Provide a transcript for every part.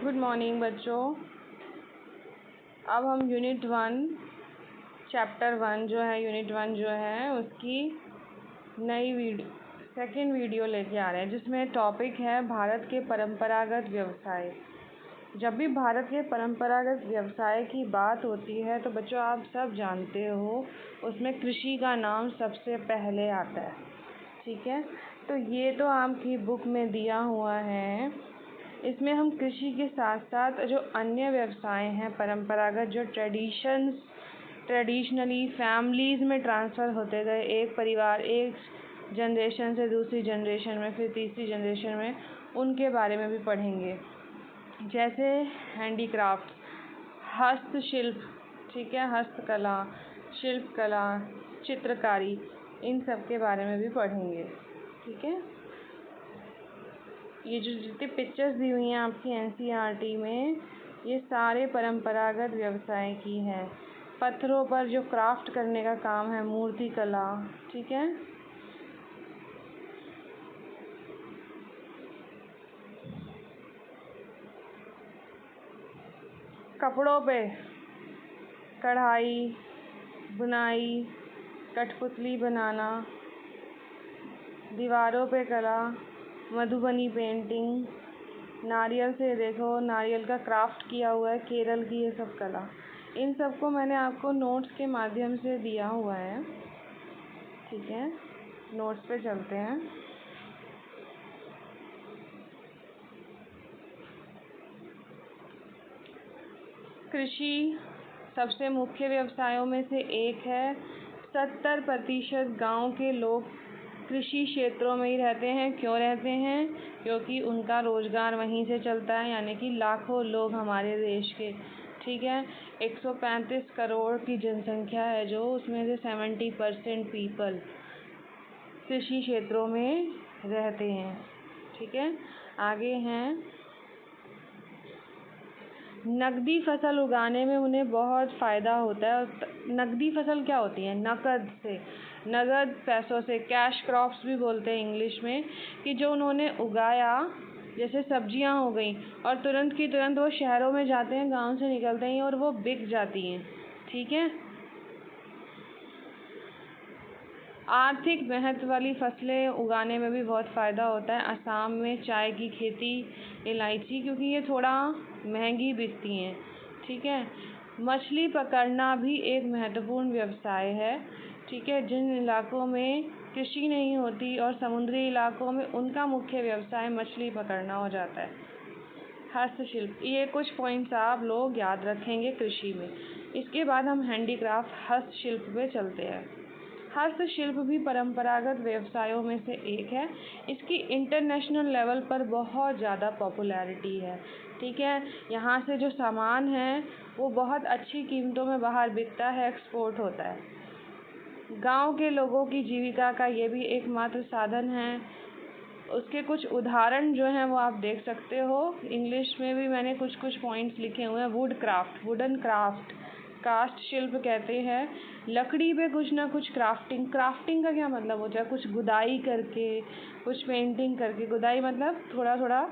Good morning बच्चों। अब हम यूनिट 1 चैप्टर 1 जो है उसकी नई सेकेंड वीडियो लेके आ रहे हैं, जिसमें टॉपिक है भारत के परंपरागत व्यवसाय। जब भी भारत के परंपरागत व्यवसाय की बात होती है तो बच्चों आप सब जानते हो उसमें कृषि का नाम सबसे पहले आता है। ठीक है, तो ये तो आपकी बुक में दिया हुआ है। इसमें हम कृषि के साथ साथ जो अन्य व्यवसाय हैं परंपरागत, जो ट्रेडिशनली फैमिलीज़ में ट्रांसफ़र होते गए, एक परिवार एक जनरेशन से दूसरी जनरेशन में फिर तीसरी जनरेशन में, उनके बारे में भी पढ़ेंगे। जैसे हैंडीक्राफ्ट, हस्तशिल्प, ठीक है, हस्तकला, शिल्पकला, चित्रकारी, इन सब के बारे में भी पढ़ेंगे। ठीक है, ये जो जितनी पिक्चर्स दी हुई हैं आपकी एनसीईआरटी में, ये सारे परंपरागत व्यवसाय की हैं। पत्थरों पर जो क्राफ्ट करने का काम है, मूर्ति कला, ठीक है। कपड़ों पे कढ़ाई, बुनाई, कठपुतली बनाना, दीवारों पे कला, मधुबनी पेंटिंग, नारियल से देखो नारियल का क्राफ्ट किया हुआ है, केरल की ये सब कला, इन सब को मैंने आपको नोट्स के माध्यम से दिया हुआ है। ठीक है, नोट्स पे चलते हैं। कृषि सबसे मुख्य व्यवसायों में से एक है। 70% गांव के लोग कृषि क्षेत्रों में ही रहते हैं। क्यों रहते हैं? क्योंकि उनका रोज़गार वहीं से चलता है, यानी कि लाखों लोग हमारे देश के, ठीक है, 135 करोड़ की जनसंख्या है जो, उसमें से 70% पीपल कृषि क्षेत्रों में रहते हैं। ठीक है, आगे हैं, नकदी फसल उगाने में उन्हें बहुत फ़ायदा होता है। नकदी फसल क्या होती है? नगद पैसों से, कैश क्रॉप्स भी बोलते हैं इंग्लिश में, कि जो उन्होंने उगाया, जैसे सब्जियां हो गई, और तुरंत की तुरंत वो शहरों में जाते हैं, गांव से निकलते हैं और वो बिक जाती हैं। ठीक है, आर्थिक महत्व वाली फसलें उगाने में भी बहुत फ़ायदा होता है। असम में चाय की खेती, इलायची, क्योंकि ये थोड़ा महंगी बिकती हैं। ठीक है, मछली पकड़ना भी एक महत्वपूर्ण व्यवसाय है। ठीक है, जिन इलाकों में कृषि नहीं होती और समुद्री इलाकों में उनका मुख्य व्यवसाय मछली पकड़ना हो जाता है। हस्तशिल्प, ये कुछ पॉइंट्स आप लोग याद रखेंगे कृषि में। इसके बाद हम हैंडीक्राफ्ट, हस्तशिल्प पे चलते हैं। हस्तशिल्प भी परंपरागत व्यवसायों में से एक है। इसकी इंटरनेशनल लेवल पर बहुत ज़्यादा पॉपुलैरिटी है। ठीक है, यहाँ से जो सामान है वो बहुत अच्छी कीमतों में बाहर बिकता है, एक्सपोर्ट होता है। गांव के लोगों की जीविका का ये भी एकमात्र साधन है। उसके कुछ उदाहरण जो हैं वो आप देख सकते हो। इंग्लिश में भी मैंने कुछ पॉइंट्स लिखे हुए हैं। वुडन क्राफ्ट, कास्ट शिल्प कहते हैं। लकड़ी पे कुछ ना कुछ क्राफ्टिंग का क्या मतलब होता है? कुछ गुदाई करके, कुछ पेंटिंग करके। गुदाई मतलब थोड़ा थोड़ा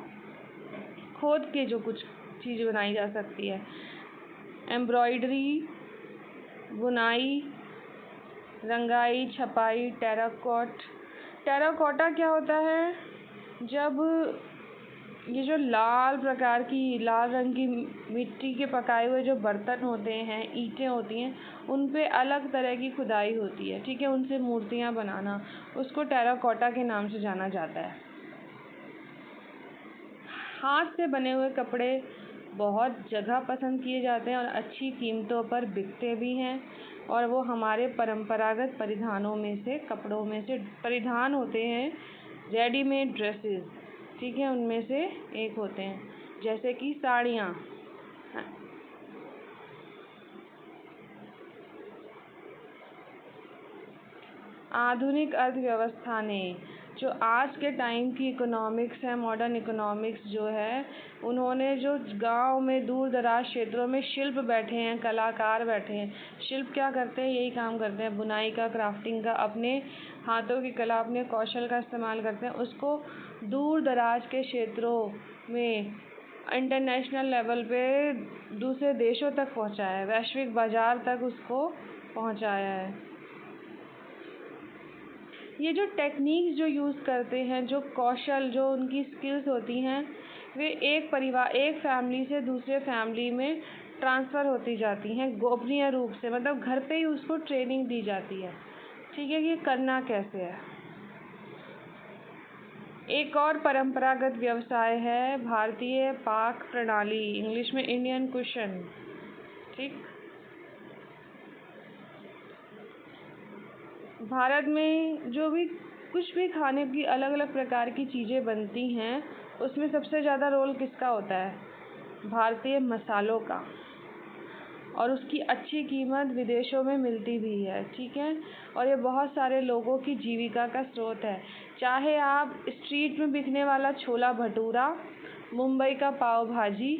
खोद के जो कुछ चीज़ बनाई जा सकती है। एम्ब्रॉयडरी, बुनाई, रंगाई, छपाई, टेराकोटा क्या होता है? जब ये जो लाल रंग की मिट्टी के पकाए हुए जो बर्तन होते हैं, ईंटें होती हैं, उन पे अलग तरह की खुदाई होती है। ठीक है, उनसे मूर्तियाँ बनाना, उसको टेराकोटा के नाम से जाना जाता है। हाथ से बने हुए कपड़े बहुत जगह पसंद किए जाते हैं और अच्छी कीमतों पर बिकते भी हैं, और वो हमारे परंपरागत परिधानों में से, कपड़ों में से परिधान होते हैं। रेडीमेड ड्रेसेस, ठीक है, उनमें से एक होते हैं, जैसे कि साड़ियाँ। आधुनिक अर्थव्यवस्था ने, जो आज के टाइम की इकोनॉमिक्स है, मॉडर्न इकोनॉमिक्स जो है, उन्होंने जो गांव में दूर दराज क्षेत्रों में शिल्प बैठे हैं, कलाकार बैठे हैं। शिल्प क्या करते हैं? यही काम करते हैं, बुनाई का, क्राफ्टिंग का, अपने हाथों की कला, अपने कौशल का इस्तेमाल करते हैं। उसको दूर दराज के क्षेत्रों में इंटरनेशनल लेवल पे दूसरे देशों तक पहुंचाया है, वैश्विक बाज़ार तक उसको पहुंचाया है। ये जो टेक्निक्स जो यूज़ करते हैं, जो कौशल, जो उनकी स्किल्स होती हैं, वे एक फैमिली से दूसरे फैमिली में ट्रांसफ़र होती जाती हैं गोपनीय रूप से, मतलब घर पे ही उसको ट्रेनिंग दी जाती है, ठीक है, कि ये करना कैसे है। एक और परंपरागत व्यवसाय है भारतीय पाक प्रणाली, इंग्लिश में इंडियन कुशन, ठीक। भारत में जो भी कुछ भी खाने की अलग अलग प्रकार की चीज़ें बनती हैं, उसमें सबसे ज़्यादा रोल किसका होता है? भारतीय मसालों का। और उसकी अच्छी कीमत विदेशों में मिलती भी है, ठीक है। और ये बहुत सारे लोगों की जीविका का स्रोत है। चाहे आप स्ट्रीट में बिकने वाला छोला भटूरा, मुंबई का पाव भाजी,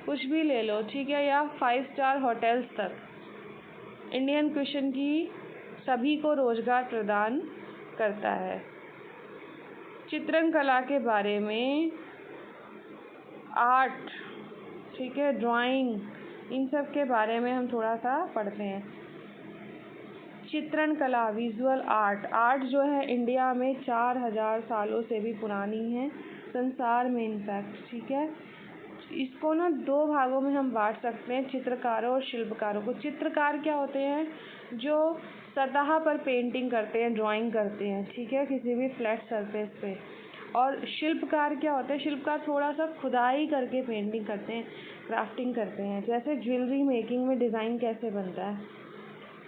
कुछ भी ले लो, ठीक है, या 5 स्टार होटल्स तक, इंडियन क्विशन की सभी को रोजगार प्रदान करता है। चित्रण कला के बारे में, आर्ट, ठीक है, ड्राइंग, इन सब के बारे में हम थोड़ा सा पढ़ते हैं। चित्रण कला, विजुअल आर्ट जो है इंडिया में 4000 सालों से भी पुरानी है, संसार में इनफैक्ट, ठीक है। इसको ना 2 भागों में हम बांट सकते हैं, चित्रकारों और शिल्पकारों को। चित्रकार क्या होते हैं? जो सतह पर पेंटिंग करते हैं, ड्राइंग करते हैं, ठीक है, किसी भी फ्लैट सरफेस पे। और शिल्पकार क्या होते हैं? शिल्पकार थोड़ा सा खुदाई करके पेंटिंग करते हैं, क्राफ्टिंग करते हैं। जैसे ज्वेलरी मेकिंग में डिज़ाइन कैसे बनता है,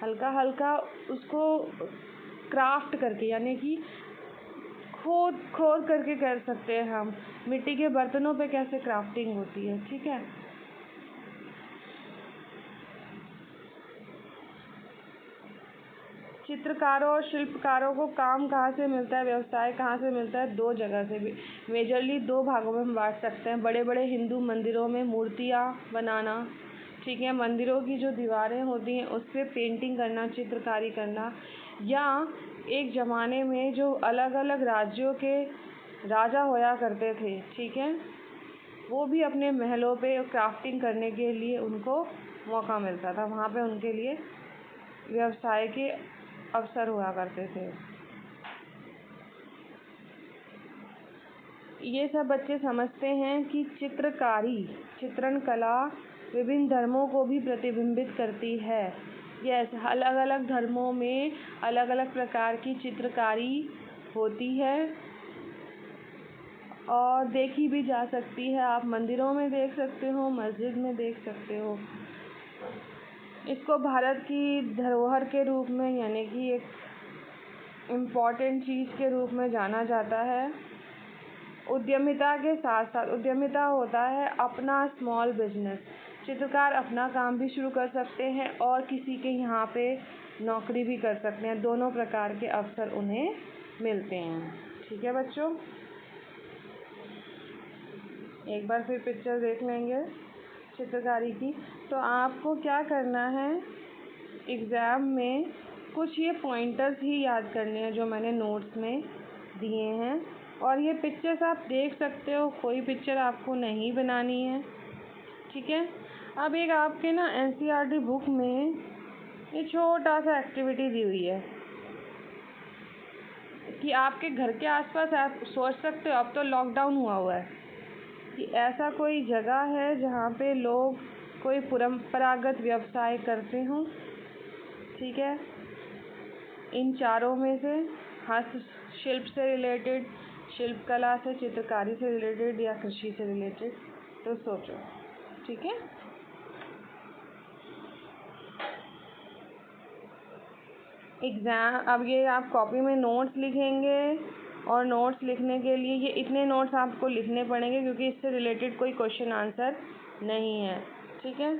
हल्का हल्का उसको क्राफ्ट करके, यानी कि खोद करके कर सकते हैं हम। मिट्टी के बर्तनों पे कैसे क्राफ्टिंग होती है, ठीक है। चित्रकारों और शिल्पकारों को काम कहाँ से मिलता है, व्यवसाय कहाँ से मिलता है? 2 जगह से भी। मेजरली 2 भागों में हम बांट सकते हैं। बड़े बड़े हिंदू मंदिरों में मूर्तियाँ बनाना, ठीक है, मंदिरों की जो दीवारें होती हैं उस पर पेंटिंग करना, चित्रकारी करना, या एक ज़माने में जो अलग अलग राज्यों के राजा होया करते थे, ठीक है, वो भी अपने महलों पे क्राफ्टिंग करने के लिए उनको मौका मिलता था, वहाँ पे उनके लिए व्यवसाय के अवसर हुआ करते थे। ये सब बच्चे समझते हैं कि चित्रण कला विभिन्न धर्मों को भी प्रतिबिंबित करती है। यस, अलग अलग धर्मों में अलग अलग प्रकार की चित्रकारी होती है और देखी भी जा सकती है। आप मंदिरों में देख सकते हो, मस्जिद में देख सकते हो। इसको भारत की धरोहर के रूप में, यानी कि एक इम्पॉर्टेंट चीज़ के रूप में जाना जाता है। उद्यमिता के साथ साथ, उद्यमिता होता है अपना स्मॉल बिजनेस। चित्रकार अपना काम भी शुरू कर सकते हैं और किसी के यहाँ पे नौकरी भी कर सकते हैं। दोनों प्रकार के अवसर उन्हें मिलते हैं, ठीक है बच्चों। एक बार फिर पिक्चर देख लेंगे चित्रकारी की। तो आपको क्या करना है, एग्ज़ाम में कुछ ये पॉइंटर्स ही याद करने हैं जो मैंने नोट्स में दिए हैं, और ये पिक्चर्स आप देख सकते हो, कोई पिक्चर आपको नहीं बनानी है, ठीक है। अब एक आपके ना NCERT बुक में ये छोटा सा एक्टिविटी दी हुई है कि आपके घर के आसपास आप सोच सकते हो, अब तो लॉकडाउन हुआ है, कि ऐसा कोई जगह है जहाँ पे लोग कोई परंपरागत व्यवसाय करते हों, ठीक है। इन चारों में से हस्तशिल्प से रिलेटेड, शिल्पकला से, चित्रकारी से रिलेटेड, या कृषि से रिलेटेड, तो सोचो, ठीक है। अब ये आप कॉपी में नोट्स लिखेंगे, और नोट्स लिखने के लिए ये इतने नोट्स आपको लिखने पड़ेंगे क्योंकि इससे रिलेटेड कोई क्वेश्चन आंसर नहीं है, ठीक है।